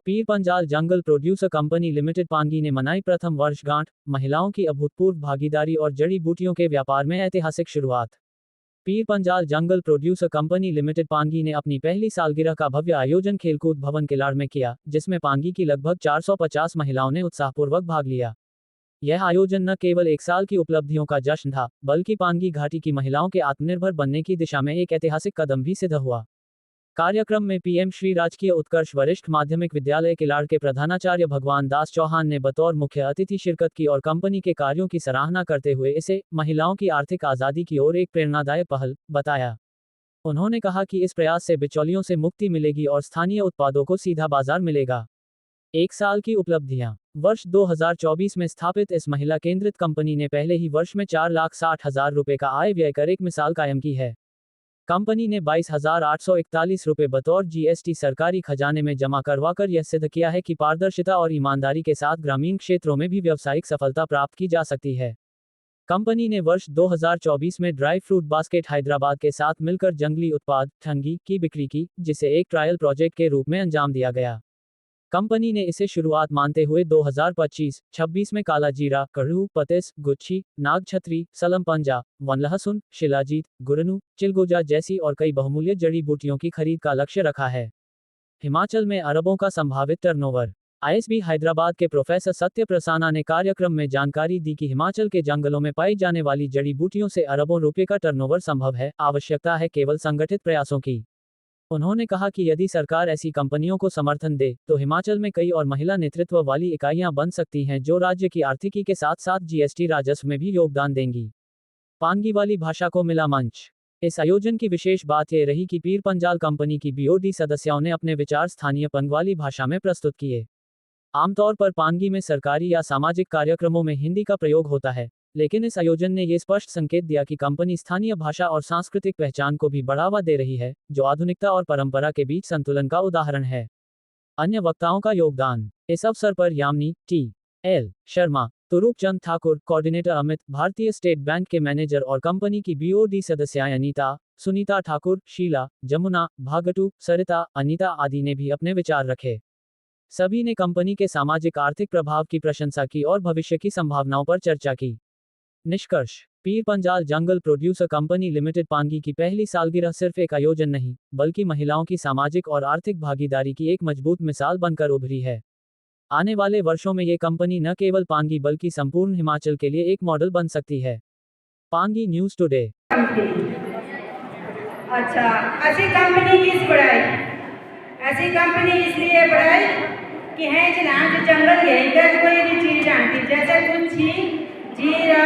पीर पंजाल जंगल producer company limited Pangi ने मनाई प्रथम वर्षगांठ, महिलाओं की अभूतपूर्व भागीदारी और जड़ी बूटियों के व्यापार में ऐतिहासिक शुरुआत। पीर पंजाल जंगल प्रोड्यूसर कंपनी लिमिटेड पांगी ने अपनी पहली सालगिरह का भव्य आयोजन खेलकूद भवन किलाड़ में किया, जिसमें पांगी की लगभग 450 महिलाओं ने उत्साहपूर्वक भाग लिया। यह आयोजन न केवल एक साल की उपलब्धियों का जश्न था, बल्कि पांगी घाटी की महिलाओं के आत्मनिर्भर बनने की दिशा में एक ऐतिहासिक कदम भी सिद्ध हुआ। कार्यक्रम में पीएम श्री राजकीय उत्कर्ष वरिष्ठ माध्यमिक विद्यालय किलाड़ के प्रधानाचार्य भगवान दास चौहान ने बतौर मुख्य अतिथि शिरकत की और कंपनी के कार्यों की सराहना करते हुए इसे महिलाओं की आर्थिक आज़ादी की ओर एक प्रेरणादायक पहल बताया। उन्होंने कहा कि इस प्रयास से बिचौलियों से मुक्ति मिलेगी और स्थानीय उत्पादों को सीधा बाजार मिलेगा। एक साल की उपलब्धियां। वर्ष 2024 में स्थापित इस महिला केंद्रित कंपनी ने पहले ही वर्ष में 4,60,000 रुपए का आय व्यय कर एक मिसाल कायम की है। कंपनी ने 22,841 रुपए बतौर जीएसटी सरकारी खजाने में जमा करवाकर यह सिद्ध किया है कि पारदर्शिता और ईमानदारी के साथ ग्रामीण क्षेत्रों में भी व्यावसायिक सफलता प्राप्त की जा सकती है। कंपनी ने वर्ष 2024 में ड्राई फ्रूट बास्केट हैदराबाद के साथ मिलकर जंगली उत्पाद ठंगी की बिक्री की, जिसे एक ट्रायल प्रोजेक्ट के रूप में अंजाम दिया गया। कंपनी ने इसे शुरुआत मानते हुए 2025-26 में काला जीरा, कड़ू, पतिस, गुच्छी, नाग छतरी, सलम पंजा, वन लहसुन, शिलाजीत, गुरनू, चिलगोजा जैसी और कई बहुमूल्य जड़ी बूटियों की खरीद का लक्ष्य रखा है। हिमाचल में अरबों का संभावित टर्नओवर। आईएसबी हैदराबाद के प्रोफेसर सत्य प्रसाना ने कार्यक्रम में जानकारी दी कि हिमाचल के जंगलों में पाई जाने वाली जड़ी बूटियों से अरबों रुपए का टर्नओवर संभव है, आवश्यकता है केवल संगठित प्रयासों की। उन्होंने कहा कि यदि सरकार ऐसी कंपनियों को समर्थन दे, तो हिमाचल में कई और महिला नेतृत्व वाली इकाइयां बन सकती हैं जो राज्य की आर्थिकी के साथ साथ जीएसटी राजस्व में भी योगदान देंगी। पांगी वाली भाषा को मिला मंच। इस आयोजन की विशेष बात यह रही कि पीर पंजाल कंपनी की बीओडी सदस्यों ने अपने विचार स्थानीय पंगवाली भाषा में प्रस्तुत किए। आमतौर पर पांगी में सरकारी या सामाजिक कार्यक्रमों में हिंदी का प्रयोग होता है, लेकिन इस आयोजन ने ये स्पष्ट संकेत दिया कि कंपनी स्थानीय भाषा और सांस्कृतिक पहचान को भी बढ़ावा दे रही है, जो आधुनिकता और परंपरा के बीच संतुलन का उदाहरण है। अन्य वक्ताओं का योगदान। इस अवसर पर यामिनी टी.एल. शर्मा, तुरूप चंद ठाकुर, कोऑर्डिनेटर अमित, भारतीय स्टेट बैंक के मैनेजर और कंपनी की बीओडी सदस्याएं अनीता, सुनीता ठाकुर, शीला, जमुना, भागटू, सरिता, अनीता आदि ने भी अपने विचार रखे। सभी ने कंपनी के सामाजिक आर्थिक प्रभाव की प्रशंसा की और भविष्य की संभावनाओं पर चर्चा की। निष्कर्ष। पीर पंजाल जंगल प्रोड्यूसर कंपनी लिमिटेड पांगी की पहली सालगिरह सिर्फ एक आयोजन नहीं, बल्कि महिलाओं की सामाजिक और आर्थिक भागीदारी की एक मजबूत मिसाल बनकर उभरी है। आने वाले वर्षों में ये कंपनी न केवल पांगी बल्कि संपूर्ण हिमाचल के लिए एक मॉडल बन सकती है। Pangi news today. अच्छा, ऐसी कंपनी किस बढ़ाई? ऐसी कंपनी इसलिए बढ़ाई कि है जनाब जो जंगल यहीं का कोई भी चीज आती, जैसे गुच्छी, जीरा,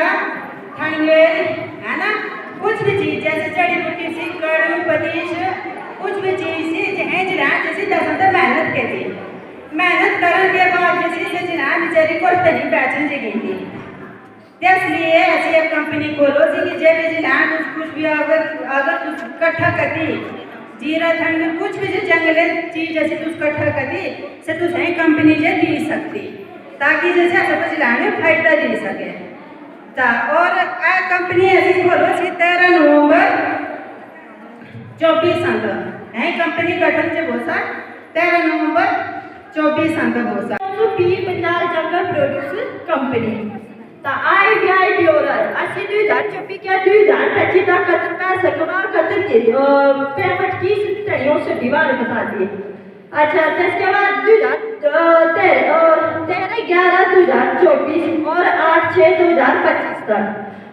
ठंगेल, है ना, कुछ भी चीज जैसे जड़ी बूटी सी, कड़ू, पतीश, कुछ भी चीज सी है जनाब जैसी दस मेहनत के थी। मेहनत करने के बाद जैसी से जनाब बेचारी को तनी पैचन जगेंगी, इसलिए ऐसी एक कंपनी खोलो जी कि जब जनाब कुछ भी अगर इकट्ठा करती जीरा ठंड कुछ भी जंगले चीज जैसे तुझ इकट्ठा करती से तुझ कंपनी जे दी सकती, ताकि जैसे सब जिलाने फायदा दे सके। और आ कंपनी ऐसी खोलो सी 13 नवंबर 24 है कंपनी गठन से बोसा 13 नवंबर 24 बोसा तो पीर पंजाल जंगल प्रोड्यूसर कंपनी ता आई ब्योरल अशी 2024 क्या 2025 तक कतर पैसा कमा कतर के पेमेंट की तड़ियों से दीवार बता दिए। अच्छा, इसके बाद 13/11/2024 और 8/6/2025 तक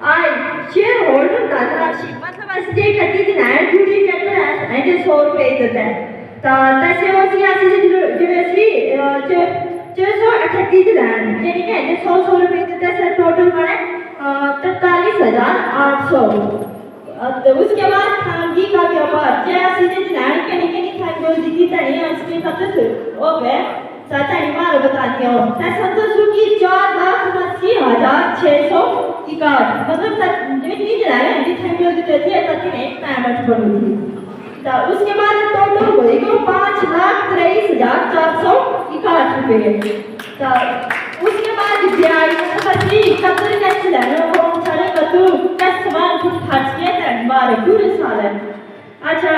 आई शेयर होल्डर धनराशि मतलब ऐसे कति दिन है जुड़ी करते हैं 100 रुपये देते हैं तसे होती है 638 दिन यानी कि 100 रुपये देते हैं टोटल बने 43,800। तो उसके बाद खानगी का व्यापार जैसे ध्यान करने के लिए खानगो जी तनी उसके सबसे ओ वे सातानी मार बता दिया हो संतोष की 4,80,600 मतलब जो नहीं जला है जी खानगो जी कहती है तक एक पेमेंट पड़ी तो उसके बाद टोटल हो गई 5,23,461 रुपये। तो उसके बाद ब्याज मतलब जी कतर का चलाना वो सारे कतु का सामान कुछ खर्च किया था बारे पूरे साल है। अच्छा,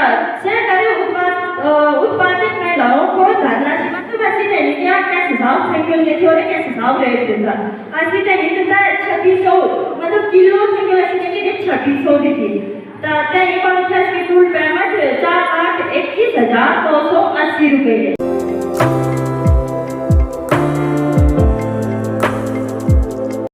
हिसाब थैंगल ने थे और कैसे हिसाब रेट देता असली ते नहीं देता 3600 मतलब किलो थैंगल ऐसे के 3600 दी थी ता ते एक बार था कि फुल पेमेंट 4,21,200